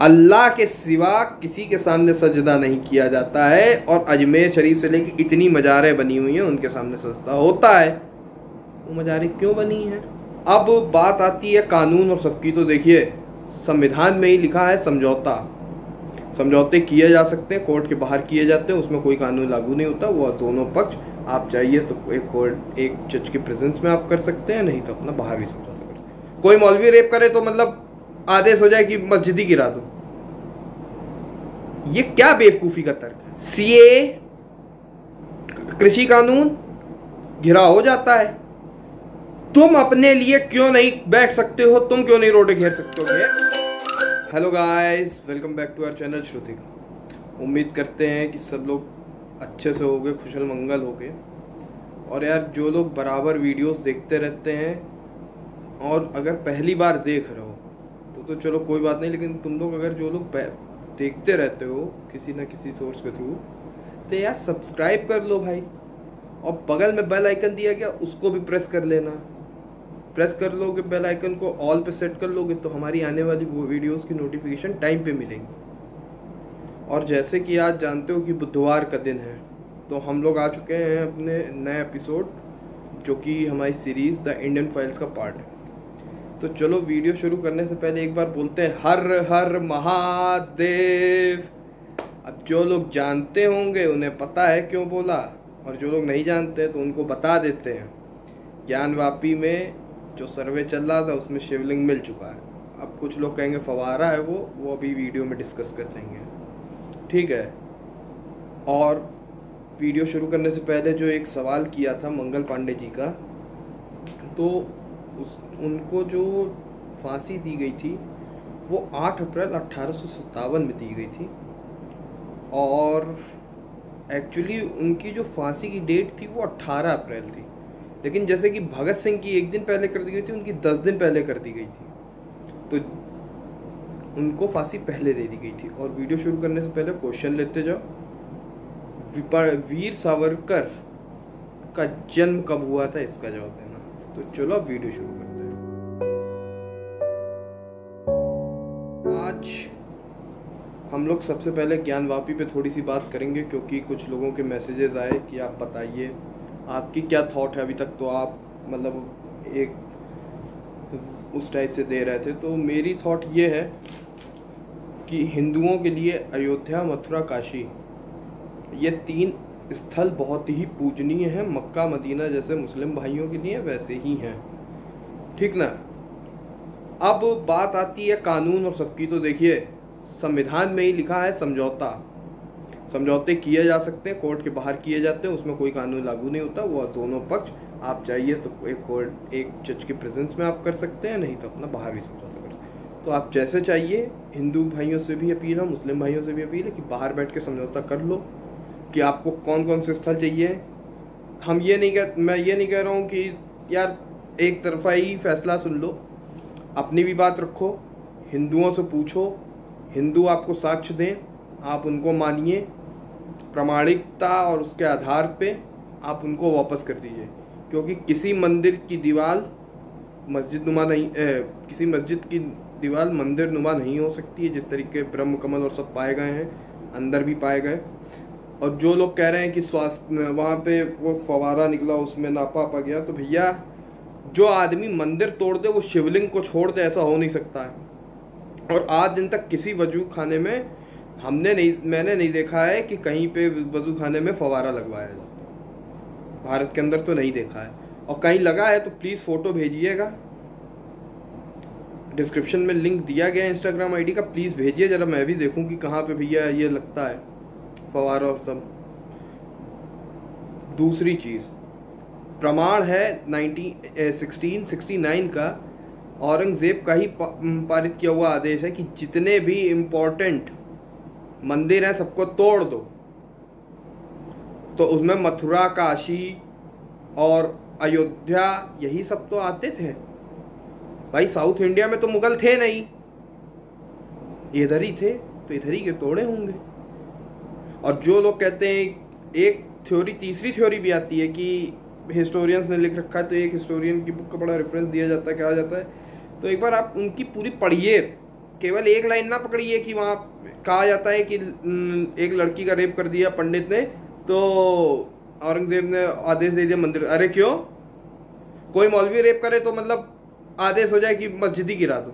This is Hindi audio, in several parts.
अल्लाह के सिवा किसी के सामने सजदा नहीं किया जाता है, और अजमेर शरीफ से लेकर इतनी मज़ारें बनी हुई हैं उनके सामने सजदा होता है। वो मज़ारें क्यों बनी हैं? अब बात आती है कानून और सबकी। तो देखिए, संविधान में ही लिखा है समझौते किए जा सकते हैं, कोर्ट के बाहर किए जाते हैं, उसमें कोई कानून लागू नहीं होता। वो दोनों पक्ष, आप चाहिए तो एक जज के प्रेजेंस में आप कर सकते हैं, नहीं तो अपना बाहर भी समझौता कर सकते हैं। कोई मौलवी रेप करे तो मतलब आदेश हो जाए कि मस्जिद ही गिरा दो। ये क्या बेवकूफी का तर्क है? सीए, कृषि कानून घिराव हो जाता है, तुम अपने लिए क्यों नहीं बैठ सकते हो? तुम क्यों नहीं रोडे घेर सकते हो? Hello guys, welcome back to our channel Shrutik. उम्मीद करते हैं कि सब लोग अच्छे से होंगे, खुशल मंगल होंगे। और यार, जो लोग बराबर वीडियोस देखते रहते हैं और अगर पहली बार देख रहे हो तो चलो कोई बात नहीं, लेकिन तुम लोग अगर जो लोग देखते रहते हो किसी ना किसी सोर्स के थ्रू, तो यार सब्सक्राइब कर लो भाई, और बगल में बेल आइकन दिया गया उसको भी प्रेस कर लेना। प्रेस कर लोगे बेल आइकन को, ऑल पे सेट कर लोगे तो हमारी आने वाली वो वीडियोस की नोटिफिकेशन टाइम पे मिलेंगी। और जैसे कि आज जानते हो कि बुधवार का दिन है, तो हम लोग आ चुके हैं अपने नए एपिसोड, जो कि हमारी सीरीज द इंडियन फाइल्स का पार्ट है। तो चलो वीडियो शुरू करने से पहले एक बार बोलते हैं हर हर महादेव। अब जो लोग जानते होंगे उन्हें पता है क्यों बोला, और जो लोग नहीं जानते तो उनको बता देते हैं। ज्ञानवापी में जो सर्वे चल रहा था उसमें शिवलिंग मिल चुका है। अब कुछ लोग कहेंगे फवारा है वो अभी वीडियो में डिस्कस कर लेंगे, ठीक है। और वीडियो शुरू करने से पहले जो एक सवाल किया था मंगल पांडे जी का, तो उनको जो फांसी दी गई थी वो 8 अप्रैल 1857 में दी गई थी, और एक्चुअली उनकी जो फांसी की डेट थी वो 18 अप्रैल थी। लेकिन जैसे कि भगत सिंह की 1 दिन पहले कर दी गई थी, उनकी 10 दिन पहले कर दी गई थी, तो उनको फांसी पहले दे दी गई थी। और वीडियो शुरू करने से पहले क्वेश्चन लेते जाओ, वीर सावरकर का जन्म कब हुआ था, इसका जवाब देना। तो चलो अब वीडियो शुरू करते हैं। आज हम लोग सबसे पहले ज्ञानवापी पे थोड़ी सी बात करेंगे, क्योंकि कुछ लोगों के मैसेजेस आए कि आप बताइए आपकी क्या थॉट है। अभी तक तो आप मतलब एक उस टाइप से दे रहे थे, तो मेरी थॉट ये है कि हिंदुओं के लिए अयोध्या, मथुरा, काशी, ये 3 स्थल बहुत ही पूजनीय हैं। मक्का, मदीना जैसे मुस्लिम भाइयों के लिए वैसे ही हैं, ठीक ना। अब बात आती है कानून और सबकी। तो देखिए, संविधान में ही लिखा है समझौते किए जा सकते हैं, कोर्ट के बाहर किए जाते हैं, उसमें कोई कानून लागू नहीं होता। वो दोनों पक्ष, आप चाहिए तो एक जज के प्रेजेंस में आप कर सकते हैं, नहीं तो अपना बाहर भी समझौता कर सकते हैं। तो आप जैसे चाहिए, हिंदू भाइयों से भी अपील है, मुस्लिम भाइयों से भी अपील है कि बाहर बैठ के समझौता कर लो कि आपको कौन कौन से स्थल चाहिए। मैं ये नहीं कह रहा हूँ कि यार एक तरफा ही फैसला सुन लो, अपनी भी बात रखो, हिंदुओं से पूछो, हिंदू आपको साक्ष्य दें, आप उनको मानिए, प्रामाणिकता और उसके आधार पे आप उनको वापस कर दीजिए। क्योंकि किसी मंदिर की दीवार मस्जिद नुमा नहीं, किसी मस्जिद की दीवार मंदिर नुमा नहीं हो सकती है। जिस तरीके ब्रह्म कमल और सब पाए गए हैं, अंदर भी पाए गए। और जो लोग कह रहे हैं कि स्वास्थ्य वहाँ पे वो फवारा निकला उसमें नापा पा गया, तो भैया जो आदमी मंदिर तोड़ दे वो शिवलिंग को छोड़ दे, ऐसा हो नहीं सकता है। और आज दिन तक किसी वजू खाने में मैंने नहीं देखा है कि कहीं पे वजू खाने में फवारा लगवाया जाता है। भारत के अंदर तो नहीं देखा है, और कहीं लगा है तो प्लीज़ फ़ोटो भेजिएगा। डिस्क्रिप्शन में लिंक दिया गया है इंस्टाग्राम आईडी का, प्लीज़ भेजिए जरा, मैं भी देखूं कि कहाँ पे भैया ये लगता है फवारा और सब। दूसरी चीज़, प्रमाण है 1669 का औरंगजेब का ही पारित किया हुआ आदेश है कि जितने भी इम्पोर्टेंट मंदिर हैं सबको तोड़ दो। तो उसमें मथुरा, काशी और अयोध्या, यही सब तो आते थे भाई। साउथ इंडिया में तो मुगल थे नहीं, इधर ही थे, तो इधर ही के तोड़े होंगे। और जो लोग कहते हैं, एक थ्योरी, तीसरी थ्योरी भी आती है कि हिस्टोरियंस ने लिख रखा है, तो एक हिस्टोरियन की बुक का बड़ा रेफरेंस दिया जाता है, कहा जाता है। तो एक बार आप उनकी पूरी पढ़िए, केवल एक लाइन ना पकड़ी है कि वहां कहा जाता है कि एक लड़की का रेप कर दिया पंडित ने, तो औरंगजेब ने आदेश दे दिया मंदिर। अरे क्यों? कोई मौलवी रेप करे तो मतलब आदेश हो जाए कि मस्जिद ही गिरा दो।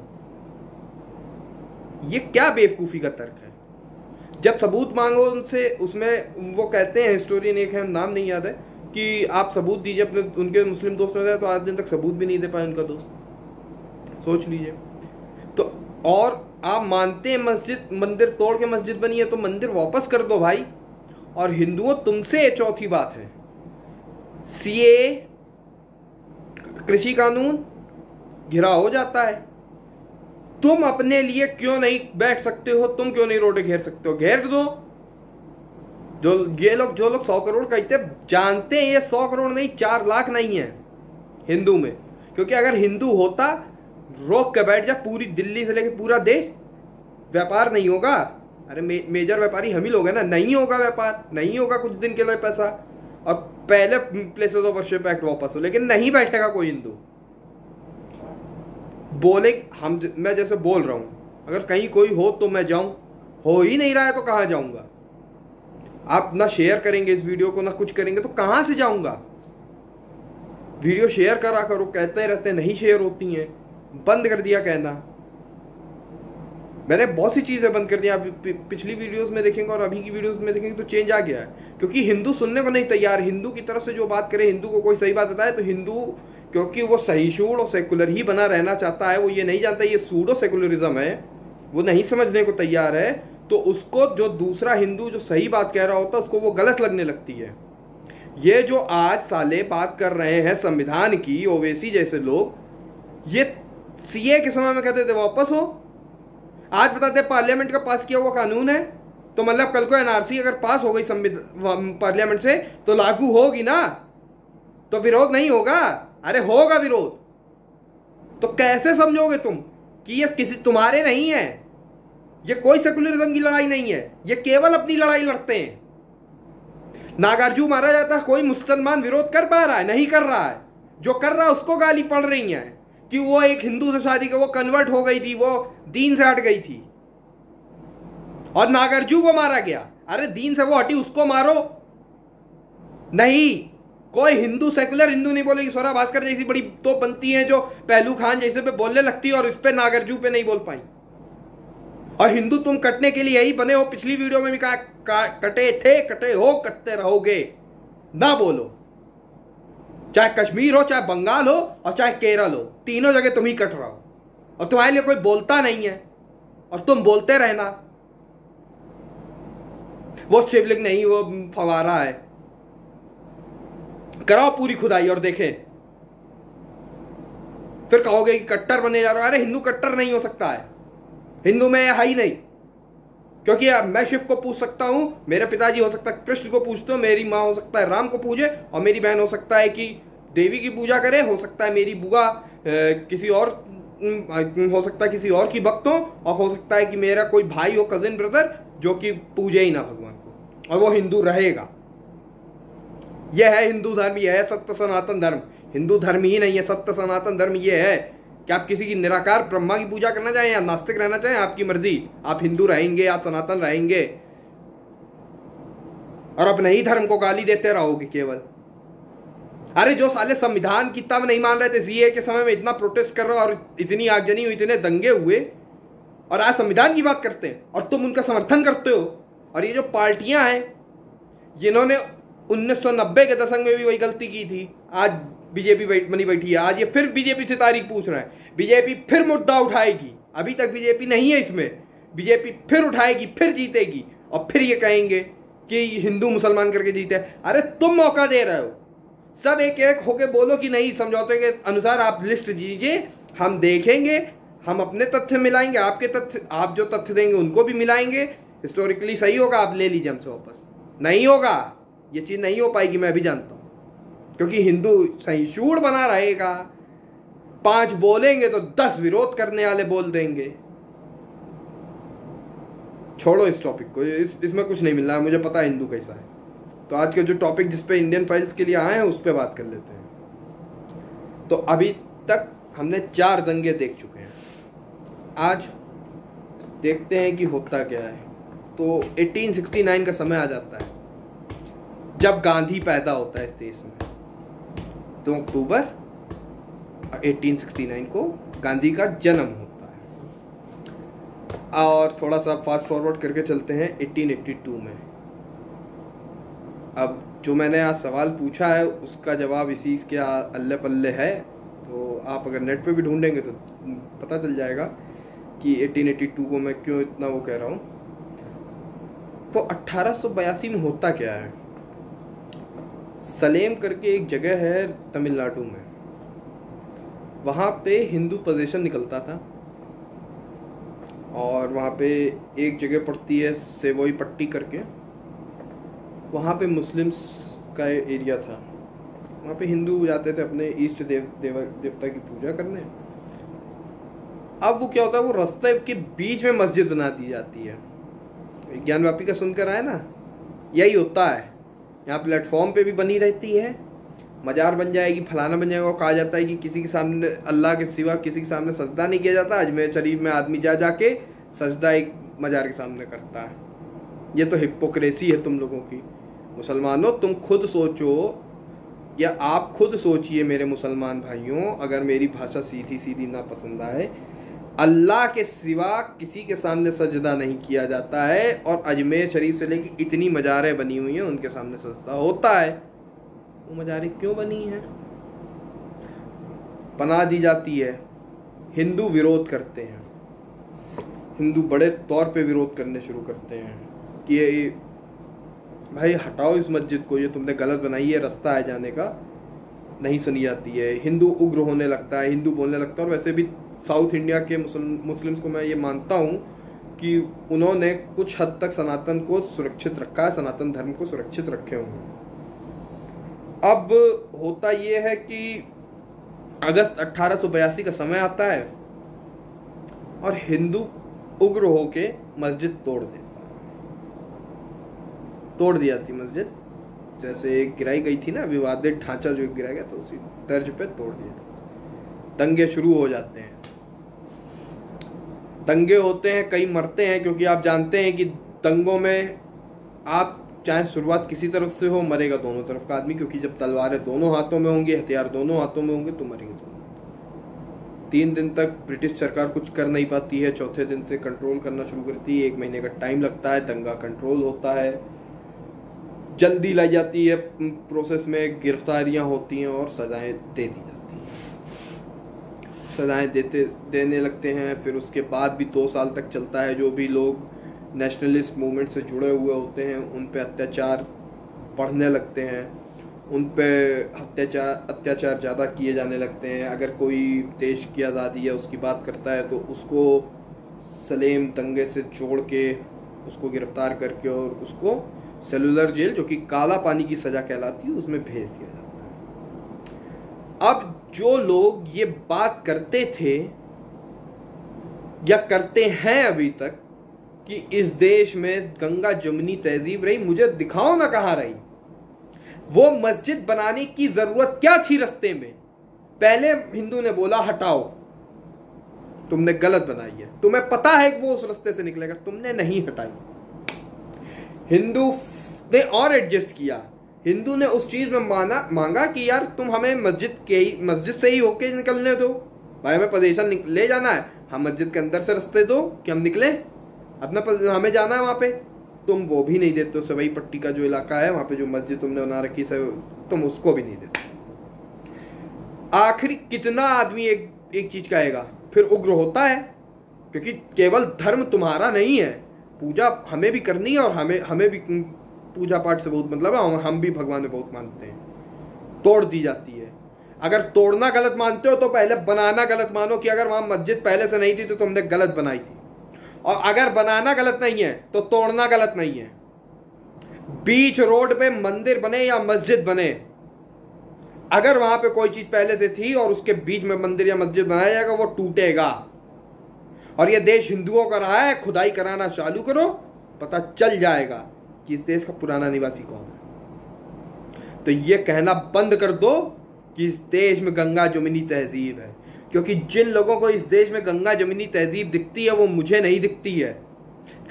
ये क्या बेवकूफी का तर्क है? जब सबूत मांगो उनसे, उसमें वो कहते हैं, हिस्टोरियन एक है, नाम नहीं याद है, कि आप सबूत दीजिए अपने, उनके मुस्लिम दोस्त ने, तो आज दिन तक सबूत भी नहीं दे पाए उनका दोस्त। सोच लीजिए। तो और आप मानते हैं मस्जिद, मंदिर तोड़ के मस्जिद बनी है, तो मंदिर वापस कर दो भाई। और हिंदुओं तुमसे चौथी बात है, सीए, कृषि कानून घिरा हो जाता है, तुम अपने लिए क्यों नहीं बैठ सकते हो? तुम क्यों नहीं रोडे घेर सकते हो? घेर दो। जो लोग 100 करोड़ कहते जानते हैं, ये 100 करोड़ नहीं 4 लाख नहीं है हिंदू में। क्योंकि अगर हिंदू होता, रोक के बैठ जा, पूरी दिल्ली से लेकर पूरा देश, व्यापार नहीं होगा। अरे मेजर व्यापारी हम ही लोग हैं ना। नहीं होगा व्यापार, नहीं होगा कुछ दिन के लिए पैसा, और पहले प्लेसेस ऑफ वर्शिप एक्ट वापस हो, लेकिन नहीं बैठेगा कोई हिंदू। बोले मैं जैसे बोल रहा हूं, अगर कहीं कोई हो तो मैं जाऊं, हो ही नहीं रहा है तो कहां जाऊंगा? आप ना शेयर करेंगे इस वीडियो को, ना कुछ करेंगे, तो कहां से जाऊंगा? वीडियो शेयर करा करो, कहते रहते नहीं शेयर होती हैं, बंद कर दिया कहना। मैंने बहुत सी चीजें बंद कर दी। आप पिछली वीडियोस में देखेंगे और अभी की वीडियोस में देखेंगे तो चेंज आ गया है, क्योंकि हिंदू सुनने को नहीं तैयार। हिंदू की तरफ से जो बात करे, हिंदू को कोई सही बात बताए तो हिंदू, क्योंकि वो सहिष्णु और सेकुलर ही बना रहना चाहता है, वो ये नहीं जानता ये सूडो सेकुलरिज्म है, वो नहीं समझने को तैयार है, तो उसको जो दूसरा हिंदू जो सही बात कह रहा होता है उसको वो गलत लगने लगती है। ये जो आज साले बात कर रहे हैं संविधान की, ओवैसी जैसे लोग, ये सीए के समय में कहते थे वापस हो, आज बताते पार्लियामेंट का पास किया हुआ कानून है, तो मतलब कल को एनआरसी अगर पास हो गई पार्लियामेंट से तो लागू होगी ना, तो विरोध नहीं होगा? अरे होगा विरोध। तो कैसे समझोगे तुम कि ये किसी तुम्हारे नहीं है? ये कोई सेकुलरिज्म की लड़ाई नहीं है, ये केवल अपनी लड़ाई लड़ते हैं। नागार्जुन मारा जाता है, कोई मुसलमान विरोध कर पा रहा है? नहीं कर रहा है। जो कर रहा है उसको गाली पड़ रही है कि वो एक हिंदू से शादी कर, वो कन्वर्ट हो गई थी, वो दीन से हट गई थी, और नागार्जुन को मारा गया। अरे दीन से वो हटी, उसको मारो। नहीं, कोई हिंदू सेकुलर हिंदू नहीं बोलेगी। स्वरा भास्कर जैसी बड़ी तो बनती हैं जो पहलू खान जैसे पे बोलने लगती है, और इस पे नागार्जुन पे नहीं बोल पाई। और हिंदू तुम कटने के लिए यही बने हो। पिछली वीडियो में भी कहा कटे थे, कटे हो, कटते रहोगे। ना बोलो, चाहे कश्मीर हो, चाहे बंगाल हो, और चाहे केरल हो, तीनों जगह तुम ही कट रहा हो, और तुम्हारे लिए कोई बोलता नहीं है, और तुम बोलते रहना। वो शिवलिंग नहीं, वो फवारा है। कराओ पूरी खुदाई और देखें, फिर कहोगे कि कट्टर बने जा रहे हो। अरे हिंदू कट्टर नहीं हो सकता है, हिंदू में है ही नहीं। क्योंकि मैं शिव को पूछ सकता हूं, मेरे पिताजी हो सकता है कृष्ण को पूछते हो, मेरी माँ हो सकता है राम को पूजे, और मेरी बहन हो सकता है कि देवी की पूजा करे, हो सकता है मेरी बुआ किसी और, हो सकता है किसी और की भक्त हो, और हो सकता है कि मेरा कोई भाई हो, कजिन ब्रदर, जो कि पूजे ही ना भगवान को, और वो हिंदू रहेगा। यह है हिंदू धर्म, यह है सत्य सनातन धर्म। हिंदू धर्म ही नहीं है, सत्य सनातन धर्म यह है कि आप किसी की निराकार ब्रह्मा की पूजा करना चाहें या नास्तिक रहना चाहें, आपकी मर्जी। आप हिंदू रहेंगे, आप सनातन रहेंगे, और अपने ही धर्म को गाली देते रहोगे केवल। अरे जो साले संविधान की तब नहीं मान रहे थे, सीए के समय में इतना प्रोटेस्ट कर रहे हो, और इतनी आगजनी हुई, इतने दंगे हुए, और आज संविधान की बात करते हैं, और तुम उनका समर्थन करते हो। और ये जो पार्टियां हैं, जिन्होंने 1990 के दशक में भी वही गलती की थी, आज बीजेपी बनी बैठी है। आज ये फिर बीजेपी से तारीख पूछ रहा है, बीजेपी फिर मुद्दा उठाएगी। अभी तक बीजेपी नहीं है इसमें, बीजेपी फिर उठाएगी, फिर जीतेगी, और फिर ये कहेंगे कि हिंदू मुसलमान करके जीते। अरे तुम मौका दे रहे हो, सब एक एक होके बोलो कि नहीं, समझौते के अनुसार आप लिस्ट दीजिए, हम देखेंगे, हम अपने तथ्य मिलाएंगे, आपके तथ्य, आप जो तथ्य देंगे उनको भी मिलाएंगे। हिस्टोरिकली सही होगा, आप ले लीजिए हमसे वापस। नहीं होगा, ये चीज नहीं हो पाएगी, मैं भी जानता हूं, क्योंकि हिंदू सहिष्णु बना रहेगा। 5 बोलेंगे तो 10 विरोध करने वाले बोल देंगे। छोड़ो इस टॉपिक को, इसमें कुछ नहीं मिल रहा है, मुझे पता है हिंदू कैसा है। तो आज के जो टॉपिक जिसपे इंडियन फाइल्स के लिए आए हैं उस पर बात कर लेते हैं। तो अभी तक हमने 4 दंगे देख चुके हैं। आज देखते हैं कि होता क्या है। तो 1869 का समय आ जाता है जब गांधी पैदा होता है इस देश में। 2 अक्टूबर 1869 को गांधी का जन्म होता है। और थोड़ा सा फास्ट फॉरवर्ड करके चलते हैं 1882 में। अब जो मैंने आज सवाल पूछा है उसका जवाब इसी के अल्ले पल्ले है, तो आप अगर नेट पे भी ढूंढेंगे तो पता चल जाएगा कि 1882 को मैं क्यों इतना वो कह रहा हूँ। तो 1882 में होता क्या है, सलेम करके एक जगह है तमिलनाडु में, वहाँ पे हिंदू पोजीशन निकलता था और वहाँ पे एक जगह पड़ती है सेवोई पट्टी करके, वहाँ पे मुस्लिम्स का एरिया था। वहाँ पे हिंदू जाते थे अपने इष्ट देवता की पूजा करने। अब वो क्या होता है, वो रास्ते के बीच में मस्जिद बना दी जाती है। ज्ञानवापी का सुनकर आए ना, यही होता है। यहाँ प्लेटफॉर्म पे भी बनी रहती है, मजार बन जाएगी, फलाना बन जाएगा। कहा जाता है कि किसी के सामने अल्लाह के सिवा किसी के सामने सजदा नहीं किया जाता। अजमेर शरीफ में आदमी जाके सजदा एक मजार के सामने करता है। ये तो हिपोक्रेसी है तुम लोगों की। मुसलमानों, तुम खुद सोचो, या आप खुद सोचिए मेरे मुसलमान भाइयों, अगर मेरी भाषा सीधी सीधी ना पसंद आए, अल्लाह के सिवा किसी के सामने सजदा नहीं किया जाता है और अजमेर शरीफ से लेकर इतनी मजारें बनी हुई हैं उनके सामने सजदा होता है। वो मजारें क्यों बनी हैं, बना दी जाती है, हिंदू विरोध करते हैं। हिंदू बड़े तौर पे विरोध करने शुरू करते हैं कि ये भाई हटाओ इस मस्जिद को, ये तुमने गलत बनाई है, रास्ता है जाने का। नहीं सुनी जाती है। हिंदू उग्र होने लगता है, हिंदू बोलने लगता है। और वैसे भी साउथ इंडिया के मुस्लिम्स को मैं ये मानता हूँ कि उन्होंने कुछ हद तक सनातन को सुरक्षित रखा है, सनातन धर्म को सुरक्षित रखे होंगे। अब होता ये है कि अगस्त 1882 का समय आता है और हिंदू उग्र होके मस्जिद तोड़ दी जाती मस्जिद। जैसे एक गिराई गई थी ना, विवादित ढांचा जो गिराया गया, तो उसी तर्ज पे तोड़ दिया। दंगे शुरू हो जाते हैं, दंगे होते हैं, कई मरते हैं, क्योंकि आप जानते हैं कि दंगों में आप चाहे शुरुआत किसी तरफ से हो, मरेगा दोनों तरफ का आदमी, क्योंकि जब तलवारें दोनों हाथों में होंगी, हथियार दोनों हाथों में होंगे, तो मरेंगे दोनों। 3 दिन तक ब्रिटिश सरकार कुछ कर नहीं पाती है, चौथे दिन से कंट्रोल करना शुरू करती है। 1 महीने का टाइम लगता है, दंगा कंट्रोल होता है, जल्दी लाई जाती है प्रोसेस में, गिरफ्तारियां होती हैं और सजाएं दे दी जाती हैं। सजाएं देने लगते हैं। फिर उसके बाद भी 2 साल तक चलता है। जो भी लोग नेशनलिस्ट मूवमेंट से जुड़े हुए होते हैं उन पे अत्याचार बढ़ने लगते हैं, उन पे अत्याचार ज़्यादा किए जाने लगते हैं। अगर कोई देश की आज़ादी है उसकी बात करता है तो उसको सलेम दंगे से जोड़ के उसको गिरफ्तार करके और उसको सेलुलर जेल, जो कि काला पानी की सज़ा कहलाती है, उसमें भेज दिया जाता है। अब जो लोग ये बात करते थे या करते हैं अभी तक कि इस देश में गंगा जमुनी तहजीब रही, मुझे दिखाओ ना कहाँ रही। वो मस्जिद बनाने की जरूरत क्या थी रास्ते में? पहले हिंदू ने बोला हटाओ, तुमने गलत बनाई है, तुम्हें पता है कि वो उस रास्ते से निकलेगा, तुमने नहीं हटाई। हिंदू ने और एडजस्ट किया। हिंदू ने उस चीज में मांगा कि यार तुम हमें मस्जिद से ही होके निकलने दो, भाई हमें पोजीशन ले जाना है, हम मस्जिद के अंदर से रास्ते दो कि हम निकले, अपना हमें जाना है वहां पे। तुम वो भी नहीं देते हो। सवई पट्टी का जो इलाका है वहां पे जो मस्जिद तुमने बना रखी है तुम उसको भी नहीं देते। आखिर कितना आदमी एक चीज कहेगा, फिर उग्र होता है, क्योंकि केवल धर्म तुम्हारा नहीं है, पूजा हमें भी करनी है और हमें भी पूजा पाठ से बहुत मतलब है, हम भी भगवान में बहुत मानते हैं। तोड़ दी जाती है। अगर तोड़ना गलत मानते हो तो पहले बनाना गलत मानो कि अगर वहां मस्जिद पहले से नहीं थी तो तुमने गलत बनाई थी, और अगर बनाना गलत नहीं है तो तोड़ना गलत नहीं है। बीच रोड पे मंदिर बने या मस्जिद बने, अगर वहां पे कोई चीज पहले से थी और उसके बीच में मंदिर या मस्जिद बनाया जाएगा वो टूटेगा। और ये देश हिंदुओं का रहा है, खुदाई कराना चालू करो, पता चल जाएगा कि इस देश का पुराना निवासी कौन है। तो ये कहना बंद कर दो कि इस देश में गंगा जमुनी तहजीब है, क्योंकि जिन लोगों को इस देश में गंगा जमुनी तहजीब दिखती है वो मुझे नहीं दिखती है।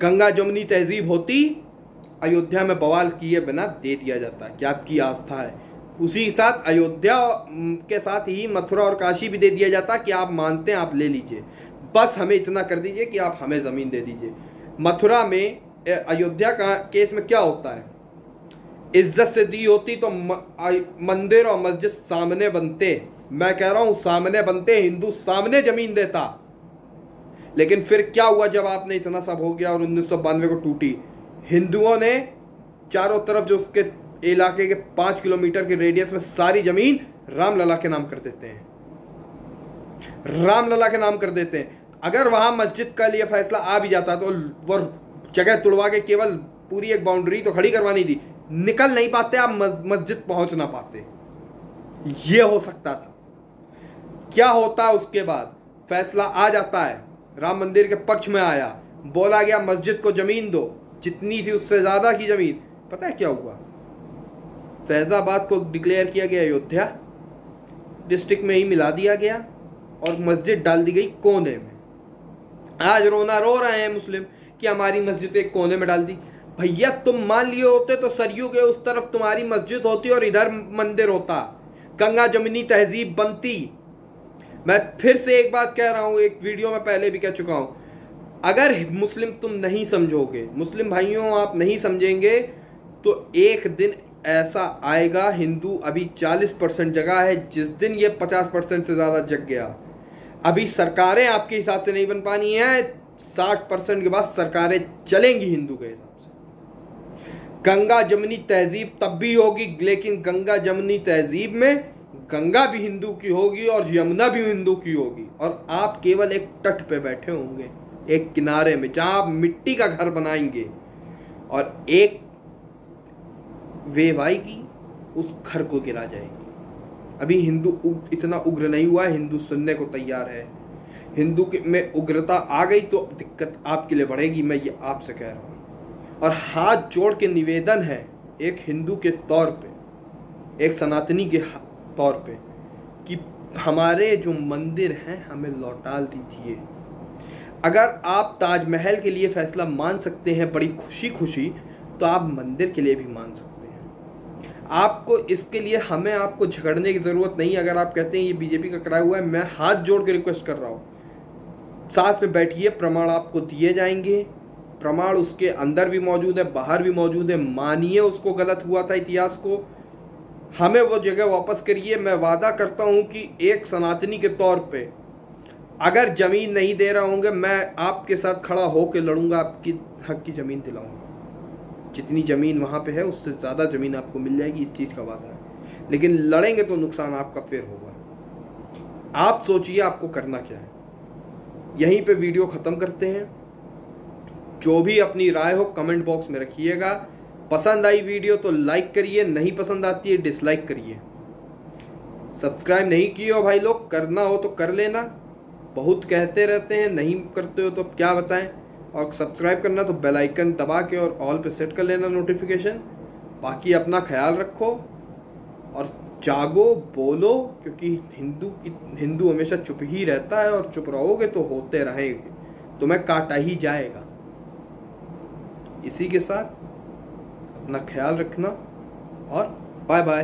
गंगा जमुनी तहजीब होती अयोध्या में बवाल किए बिना दे दिया जाता है कि आपकी आस्था है, उसी के साथ अयोध्या के साथ ही मथुरा और काशी भी दे दिया जाता कि आप मानते हैं आप ले लीजिए, बस हमें इतना कर दीजिए कि आप हमें ज़मीन दे दीजिए। मथुरा में अयोध्या का केस में क्या होता है, इज्जत से दी होती तो मंदिर और मस्जिद सामने बनते, मैं कह रहा हूं सामने बनते, हिंदू सामने जमीन देता। लेकिन फिर क्या हुआ जब आपने इतना सब हो गया और 1992 को टूटी, हिंदुओं ने चारों तरफ जो उसके इलाके के 5 किलोमीटर के रेडियस में सारी जमीन रामलला के नाम कर देते हैं, रामलला के नाम कर देते हैं। अगर वहां मस्जिद का लिए फैसला आ भी जाता तो वो जगह तुड़वा के केवल पूरी एक बाउंड्री तो खड़ी करवानी थी, निकल नहीं पाते आप, मस्जिद पहुंच ना पाते, ये हो सकता था। क्या होता उसके बाद, फैसला आ जाता है, राम मंदिर के पक्ष में आया, बोला गया मस्जिद को जमीन दो, जितनी थी उससे ज्यादा की जमीन। पता है क्या हुआ, फैजाबाद को डिक्लेयर किया गया अयोध्या डिस्ट्रिक्ट में ही मिला दिया गया और मस्जिद डाल दी गई कोने में। आज रोना रो रहे हैं मुस्लिम कि हमारी मस्जिद एक कोने में डाल दी। भैया तुम मान लिए होते तो सरयू के उस तरफ तुम्हारी मस्जिद होती और इधर मंदिर होता, गंगा जमुनी तहजीब बनती। मैं फिर से एक बात कह रहा हूं, एक वीडियो में पहले भी कह चुका हूं, अगर मुस्लिम तुम नहीं समझोगे, मुस्लिम भाइयों आप नहीं समझेंगे, तो एक दिन ऐसा आएगा, हिंदू अभी 40% जगह है, जिस दिन ये 50% से ज्यादा जग गया। अभी सरकारें आपके हिसाब से नहीं बन पानी है, 60% के बाद सरकारें चलेंगी हिंदू के हिसाब से। गंगा जमुनी तहजीब तब भी होगी, लेकिन गंगा जमुनी तहजीब में गंगा भी हिंदू की होगी और यमुना भी हिंदू की होगी, और आप केवल एक तट पे बैठे होंगे, एक किनारे में, जहां आप मिट्टी का घर बनाएंगे और एक वेव आएगी उस घर को गिरा जाएगी। अभी हिंदू इतना उग्र नहीं हुआ है, हिंदू सुनने को तैयार है। हिंदू में उग्रता आ गई तो दिक्कत आपके लिए बढ़ेगी, मैं ये आपसे कह रहा हूं। और हाथ जोड़ के निवेदन है एक हिंदू के तौर पे, एक सनातनी के तौर पे, कि हमारे जो मंदिर हैं हमें लौटा दीजिए। अगर आप ताजमहल के लिए फैसला मान सकते हैं बड़ी खुशी खुशी, तो आप मंदिर के लिए भी मान सकते हैं। आपको इसके लिए हमें आपको झगड़ने की जरूरत नहीं। अगर आप कहते हैं ये बीजेपी का कराया हुआ है, मैं हाथ जोड़ के रिक्वेस्ट कर रहा हूं, साथ में बैठिए, प्रमाण आपको दिए जाएंगे, प्रमाण उसके अंदर भी मौजूद है, बाहर भी मौजूद है। मानिए उसको गलत हुआ था इतिहास को, हमें वो जगह वापस करिए। मैं वादा करता हूं कि एक सनातनी के तौर पे अगर जमीन नहीं दे रहा होंगे, मैं आपके साथ खड़ा होकर लड़ूंगा, आपकी हक की जमीन दिलाऊंगा। जितनी जमीन वहां पे है उससे ज्यादा जमीन आपको मिल जाएगी, इस चीज का वादा है। लेकिन लड़ेंगे तो नुकसान आपका फिर होगा। आप सोचिए आपको करना क्या है। यहीं पे वीडियो खत्म करते हैं। जो भी अपनी राय हो कमेंट बॉक्स में रखिएगा। पसंद आई वीडियो तो लाइक करिए, नहीं पसंद आती है डिसलाइक करिए। सब्सक्राइब नहीं किए हो भाई लोग, करना हो तो कर लेना। बहुत कहते रहते हैं, नहीं करते हो तो क्या बताएं। और सब्सक्राइब करना तो बेल आइकन दबा के और ऑल पे सेट कर लेना नोटिफिकेशन। बाकी अपना ख्याल रखो और जागो, बोलो, क्योंकि हिंदू हमेशा चुप ही रहता है और चुप रहोगे तो होते रहेंगे, तुम्हें काटा ही जाएगा। इसी के साथ अपना ख्याल रखना और बाय बाय।